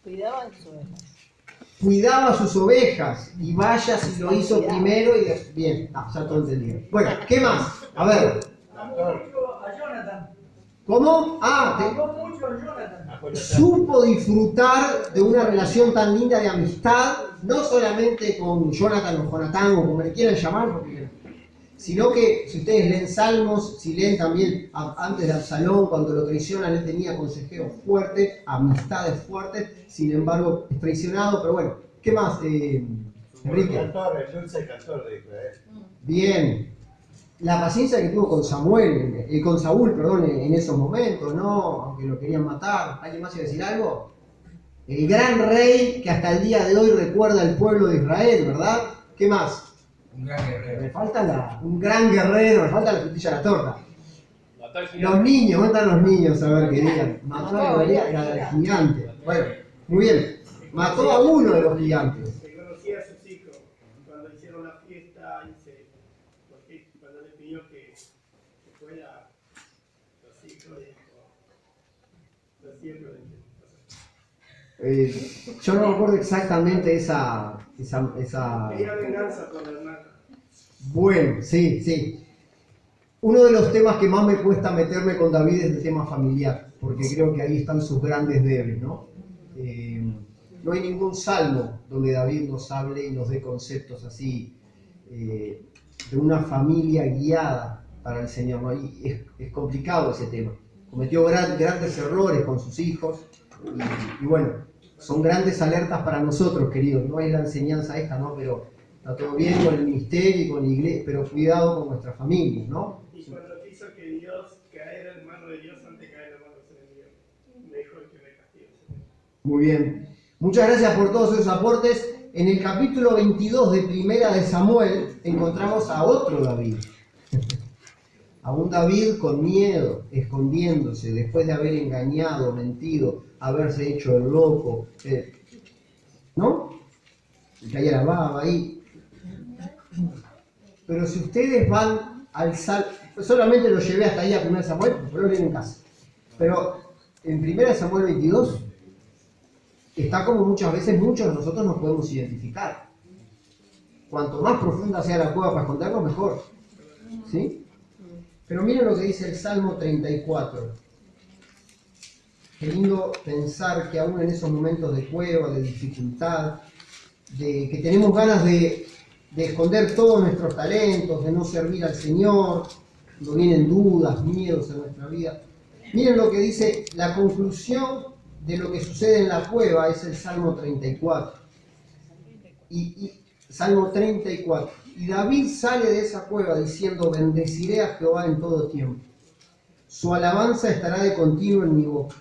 Cuidaba de sus ovejas. Cuidaba sus ovejas. Y vaya si lo hizo primero y bien, ya todo entendido. Bueno, ¿qué más? A ver. A Jonathan. ¿Cómo? Amó mucho a Jonathan. Supo disfrutar de una relación tan linda de amistad, no solamente con Jonathan o Jonatán o como le quieran llamar, sino que si ustedes leen Salmos, si leen también antes de Absalón, cuando lo traicionan, él tenía consejeros fuertes, amistades fuertes, sin embargo es traicionado, pero bueno, ¿qué más, Enrique? El dulce cantor de Israel. Bien. La paciencia que tuvo con Samuel, con Saúl, perdón, en esos momentos, ¿no? Aunque lo querían matar. ¿Alguien más iba a decir algo? El gran rey que hasta el día de hoy recuerda al pueblo de Israel, ¿verdad? ¿Qué más? Un gran guerrero. Me falta un gran guerrero, me falta la frutilla de la torta. Los niños, ¿dónde están los niños? A ver, qué digan. Mató al gigante. Bueno, muy bien. Mató a uno de los gigantes. Se conocía a sus hijos cuando hicieron la fiesta porque cuando le pidió que fuera los hijos los hijos Yo no me acuerdo exactamente esa... quería venganza por la hermana. Bueno, sí. Uno de los temas que más me cuesta meterme con David es el tema familiar, porque creo que ahí están sus grandes debes, ¿no? No hay ningún salmo donde David nos hable y nos dé conceptos así de una familia guiada para el Señor, ¿no? Y es complicado ese tema. Cometió grandes errores con sus hijos y bueno, son grandes alertas para nosotros, queridos. No es la enseñanza esta, ¿no? Pero está todo bien con el ministerio y con la iglesia, pero cuidado con nuestras familias, ¿no? Y cuando quiso que Dios caer en mano de Dios antes de caer en mano de los enemigos, mejor que me castigue. Muy bien. Muchas gracias por todos esos aportes. En el capítulo 22 de Primera de Samuel encontramos a otro David. A un David con miedo, escondiéndose, después de haber engañado, mentido, haberse hecho el loco. ¿No? Le caía la baba ahí. Pero si ustedes van al Salmo, solamente lo llevé hasta ahí a 1 Samuel, pero lo leen en casa. Pero en 1 Samuel 22 está como muchas veces muchos de nosotros nos podemos identificar. Cuanto más profunda sea la cueva para escondernos, mejor. ¿Sí? Pero miren lo que dice el Salmo 34. Qué lindo pensar que aún en esos momentos de cueva, de dificultad, de que tenemos ganas de esconder todos nuestros talentos, de no servir al Señor, cuando vienen dudas, miedos en nuestra vida. Miren lo que dice la conclusión de lo que sucede en la cueva, es el Salmo 34. Salmo 34. Y David sale de esa cueva diciendo: bendeciré a Jehová en todo tiempo. Su alabanza estará de continuo en mi boca.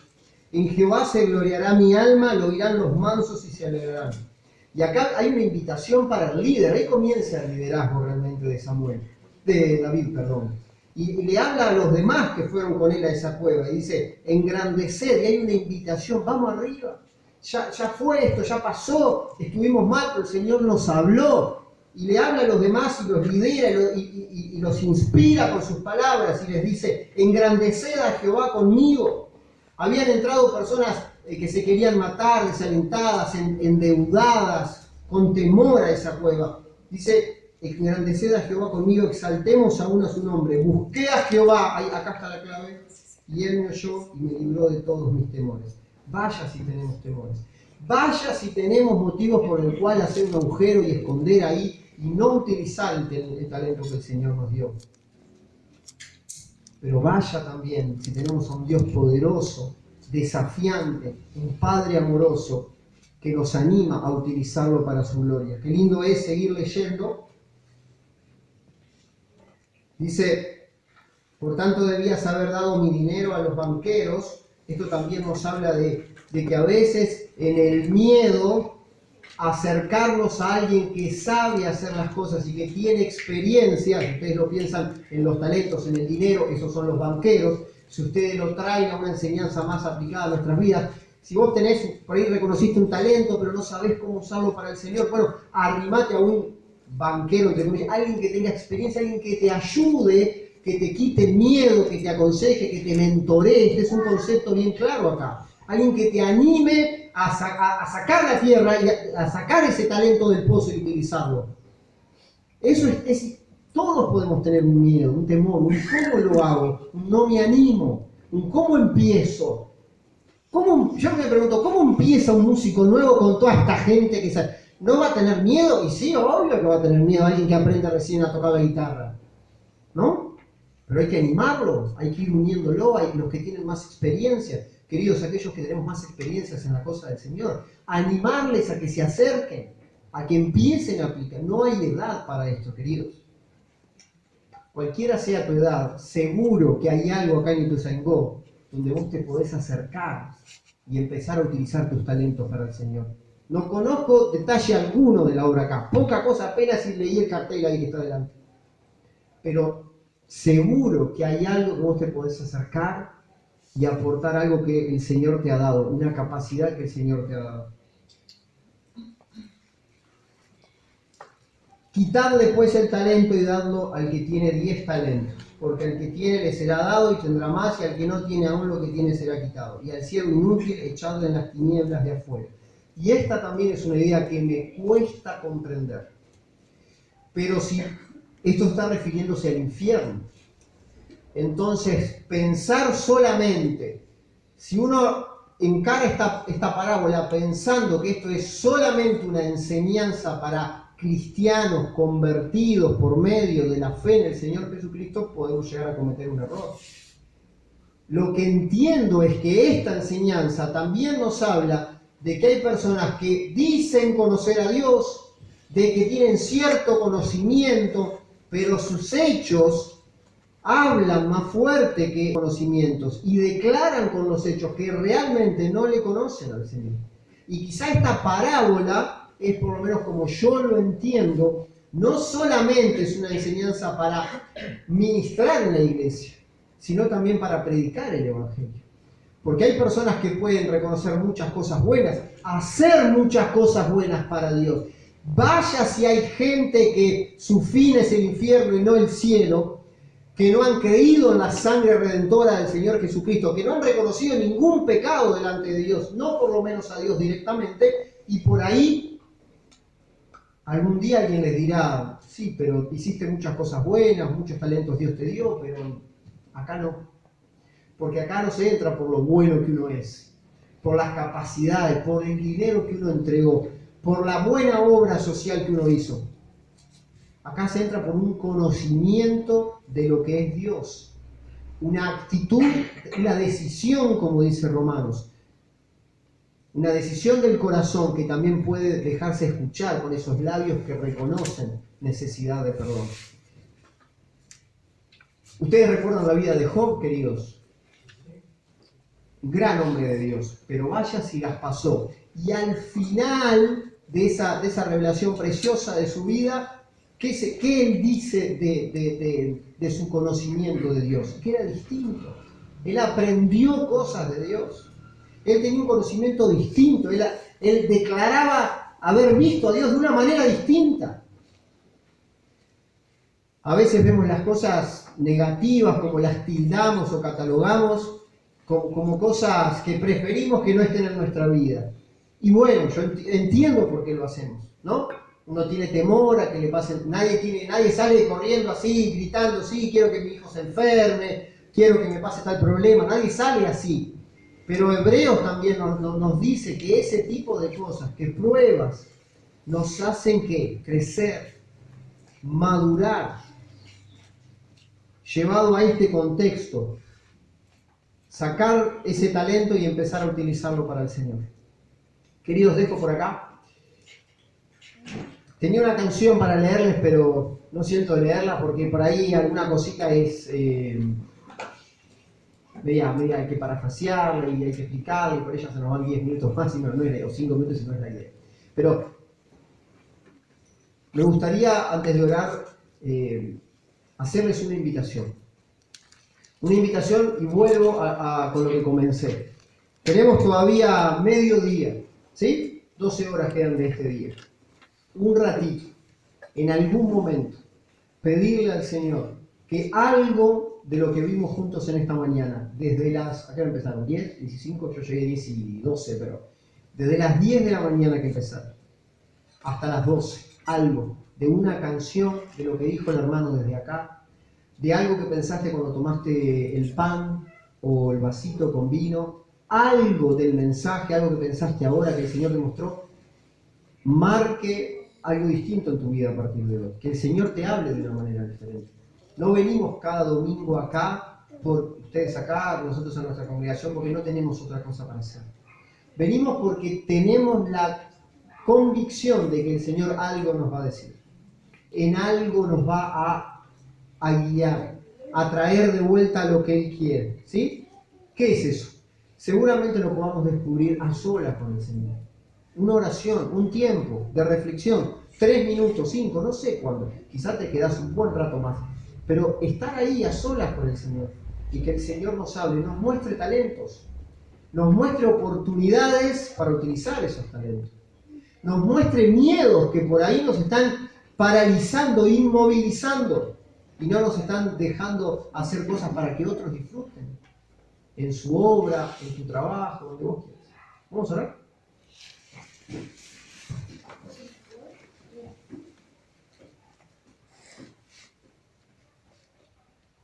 En Jehová se gloriará mi alma, lo oirán los mansos y se alegrarán. Y acá hay una invitación para el líder. Ahí comienza el liderazgo realmente de David, perdón. Y le habla a los demás que fueron con él a esa cueva. Y dice: engrandecer. Y hay una invitación. Vamos arriba. Ya fue esto, ya pasó. Estuvimos mal, pero el Señor nos habló. Y le habla a los demás y los lidera y los inspira con sus palabras. Y les dice: engrandeced a Jehová conmigo. Habían entrado personas que se querían matar, desalentadas, endeudadas, con temor a esa cueva. Dice: engrandeced a Jehová conmigo, exaltemos aún a su nombre. Busqué a Jehová, acá está la clave, y él me oyó y me libró de todos mis temores. Vaya si tenemos temores. Vaya si tenemos motivos por el cual hacer un agujero y esconder ahí y no utilizar el talento que el Señor nos dio. Pero vaya también si tenemos a un Dios poderoso, desafiante, un Padre amoroso que nos anima a utilizarlo para su gloria. Qué lindo es seguir leyendo. Dice: por tanto debías haber dado mi dinero a los banqueros. Esto también nos habla de que a veces en el miedo acercarnos a alguien que sabe hacer las cosas y que tiene experiencia. Si ustedes lo piensan en los talentos, en el dinero, esos son los banqueros. Si ustedes lo traen a una enseñanza más aplicada a nuestras vidas, si vos tenés, por ahí reconociste un talento, pero no sabés cómo usarlo para el Señor, bueno, arrimate a un banquero, entre comillas, alguien que tenga experiencia, alguien que te ayude, que te quite el miedo, que te aconseje, que te mentoree. Este es un concepto bien claro acá. Alguien que te anime a sacar la tierra y a sacar ese talento del pozo y utilizarlo. Eso es, todos podemos tener un miedo, un temor, un cómo lo hago, un no me animo, un cómo empiezo. Yo me pregunto, ¿cómo empieza un músico nuevo con toda esta gente que sabe? ¿No va a tener miedo? Y sí, obvio que va a tener miedo alguien que aprende recién a tocar la guitarra, ¿no? Pero hay que animarlo, hay que ir uniéndolo, hay los que tienen más experiencia, queridos, aquellos que tenemos más experiencias en la cosa del Señor, animarles a que se acerquen, a que empiecen a aplicar. No hay edad para esto, queridos. Cualquiera sea tu edad, seguro que hay algo acá en Ituzaingó donde vos te podés acercar y empezar a utilizar tus talentos para el Señor. No conozco detalle alguno de la obra acá, poca cosa, apenas si leí el cartel ahí que está delante. Pero seguro que hay algo que vos te podés acercar y aportar algo que el Señor te ha dado, una capacidad que el Señor te ha dado. Quitadle pues el talento y dadlo al que tiene 10 talentos, porque al que tiene le será dado y tendrá más, y al que no tiene aún lo que tiene será quitado. Y al siervo inútil echadle en las tinieblas de afuera. Y esta también es una idea que me cuesta comprender. Pero si esto está refiriéndose al infierno, entonces pensar solamente, si uno encara esta parábola pensando que esto es solamente una enseñanza para cristianos convertidos por medio de la fe en el Señor Jesucristo, podemos llegar a cometer un error. Lo que entiendo es que esta enseñanza también nos habla de que hay personas que dicen conocer a Dios, de que tienen cierto conocimiento, pero sus hechos hablan más fuerte que conocimientos y declaran con los hechos que realmente no le conocen al Señor. Y quizá esta parábola es, por lo menos como yo lo entiendo, no solamente es una enseñanza para ministrar en la iglesia, sino también para predicar el Evangelio. Porque hay personas que pueden reconocer muchas cosas buenas, hacer muchas cosas buenas para Dios. Vaya si hay gente que su fin es el infierno y no el cielo, que no han creído en la sangre redentora del Señor Jesucristo, que no han reconocido ningún pecado delante de Dios, no por lo menos a Dios directamente, y por ahí algún día alguien les dirá, sí, pero hiciste muchas cosas buenas, muchos talentos Dios te dio, pero acá no. Porque acá no se entra por lo bueno que uno es, por las capacidades, por el dinero que uno entregó, por la buena obra social que uno hizo. Acá se entra por un conocimiento de lo que es Dios, una actitud, una decisión, como dice Romanos, una decisión del corazón que también puede dejarse escuchar con esos labios que reconocen necesidad de perdón. Ustedes recuerdan la vida de Job, queridos. Gran hombre de Dios, pero vaya si las pasó. Y al final de esa revelación preciosa de su vida, ¿qué él dice de su conocimiento de Dios? Que era distinto. Él aprendió cosas de Dios. Él tenía un conocimiento distinto. Él declaraba haber visto a Dios de una manera distinta. A veces vemos las cosas negativas, como las tildamos o catalogamos, como cosas que preferimos que no estén en nuestra vida. Y bueno, yo entiendo por qué lo hacemos, ¿no? Uno tiene temor a que le pasen, nadie sale corriendo así, gritando, sí, quiero que mi hijo se enferme, quiero que me pase tal problema, nadie sale así. Pero Hebreos también nos dice que ese tipo de cosas, que pruebas, nos hacen que crecer, madurar. Llevado a este contexto, sacar ese talento y empezar a utilizarlo para el Señor. Queridos, dejo por acá. Tenía una canción para leerles, pero no siento leerla porque por ahí alguna cosita es media hay que parafrasearla y hay que explicarla y por ella se nos van 10 minutos más o 5 minutos y no es la idea. Pero Me gustaría, antes de orar, hacerles una invitación. Una invitación y vuelvo con lo que comencé. Tenemos todavía mediodía, ¿sí? 12 horas quedan de este día. Un ratito, en algún momento, pedirle al Señor que algo de lo que vimos juntos en esta mañana, desde las, ¿a qué hora empezaron? 10, 15, yo llegué 10 y 12, pero desde las 10 de la mañana que empezaron, hasta las 12, algo de una canción, de lo que dijo el hermano desde acá, de algo que pensaste cuando tomaste el pan o el vasito con vino, algo del mensaje, algo que pensaste ahora que el Señor te mostró, marque algo distinto en tu vida a partir de hoy. Que el Señor te hable de una manera diferente. No venimos cada domingo acá, por ustedes acá, nosotros a nuestra congregación, porque no tenemos otra cosa para hacer. Venimos porque tenemos la convicción de que el Señor algo nos va a decir. En algo nos va a guiar, a traer de vuelta lo que Él quiere. ¿Sí? ¿Qué es eso? Seguramente lo podamos descubrir a solas con el Señor. Una oración, un tiempo de reflexión, 3 minutos, 5, no sé cuándo. Quizás te quedas un buen rato más. Pero estar ahí a solas con el Señor y que el Señor nos hable, nos muestre talentos, nos muestre oportunidades para utilizar esos talentos, nos muestre miedos que por ahí nos están paralizando, inmovilizando y no nos están dejando hacer cosas para que otros disfruten en su obra, en tu trabajo, donde vos quieras. ¿Vamos a orar?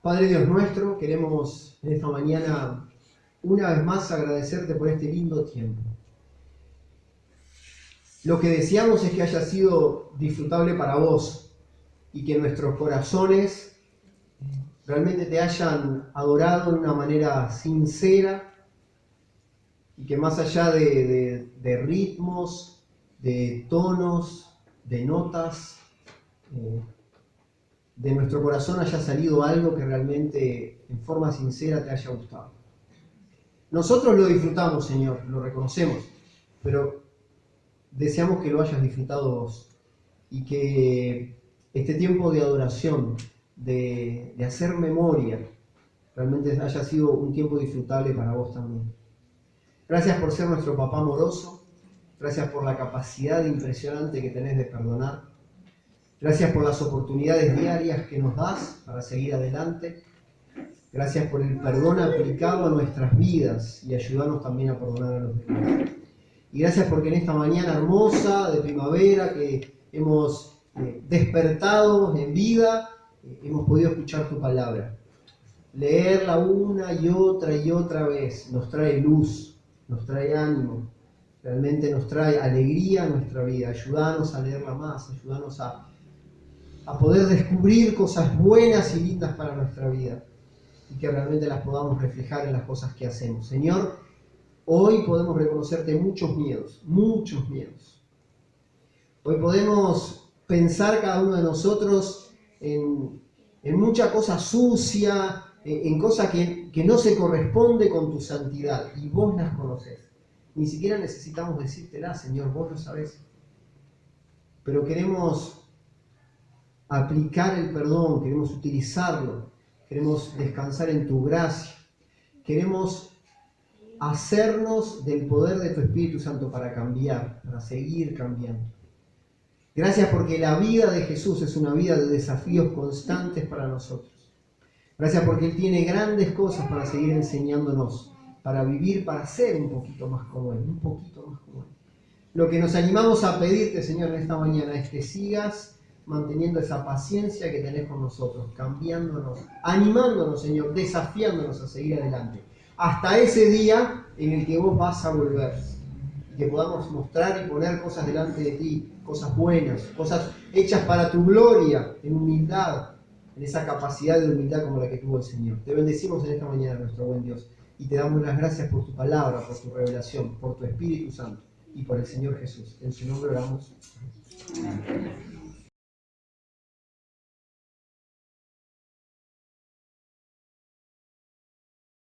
Padre Dios nuestro, queremos en esta mañana una vez más agradecerte por este lindo tiempo. Lo que deseamos es que haya sido disfrutable para vos y que nuestros corazones realmente te hayan adorado de una manera sincera y que más allá de ritmos, de tonos, de notas, de nuestro corazón haya salido algo que realmente en forma sincera te haya gustado. Nosotros lo disfrutamos, Señor, lo reconocemos, pero deseamos que lo hayas disfrutado vos y que este tiempo de adoración, de hacer memoria, realmente haya sido un tiempo disfrutable para vos también. Gracias por ser nuestro papá amoroso, gracias por la capacidad impresionante que tenés de perdonar. Gracias por las oportunidades diarias que nos das para seguir adelante. Gracias por el perdón aplicado a nuestras vidas y ayudarnos también a perdonar a los demás. Y gracias porque en esta mañana hermosa de primavera que hemos despertado en vida, hemos podido escuchar tu palabra. Leerla una y otra vez nos trae luz, nos trae ánimo, realmente nos trae alegría a nuestra vida. Ayúdanos a leerla más, ayúdanos a poder descubrir cosas buenas y lindas para nuestra vida y que realmente las podamos reflejar en las cosas que hacemos. Señor, hoy podemos reconocerte muchos miedos, muchos miedos. Hoy podemos pensar cada uno de nosotros en mucha cosa sucia, en cosas que no se corresponde con tu santidad y vos las conocés. Ni siquiera necesitamos decírtelas, Señor, vos lo sabés. Pero queremos aplicar el perdón, queremos utilizarlo, queremos descansar en tu gracia, queremos hacernos del poder de tu Espíritu Santo para cambiar, para seguir cambiando. Gracias porque la vida de Jesús es una vida de desafíos constantes para nosotros. Gracias porque Él tiene grandes cosas para seguir enseñándonos, para vivir, para ser un poquito más como Él, un poquito más como Él. Lo que nos animamos a pedirte, Señor, en esta mañana es que sigas manteniendo esa paciencia que tenés con nosotros, cambiándonos, animándonos, Señor, desafiándonos a seguir adelante. Hasta ese día en el que vos vas a volver. Y que podamos mostrar y poner cosas delante de ti, cosas buenas, cosas hechas para tu gloria, en humildad, en esa capacidad de humildad como la que tuvo el Señor. Te bendecimos en esta mañana, nuestro buen Dios, y te damos las gracias por tu palabra, por tu revelación, por tu Espíritu Santo y por el Señor Jesús. En su nombre oramos. Amén.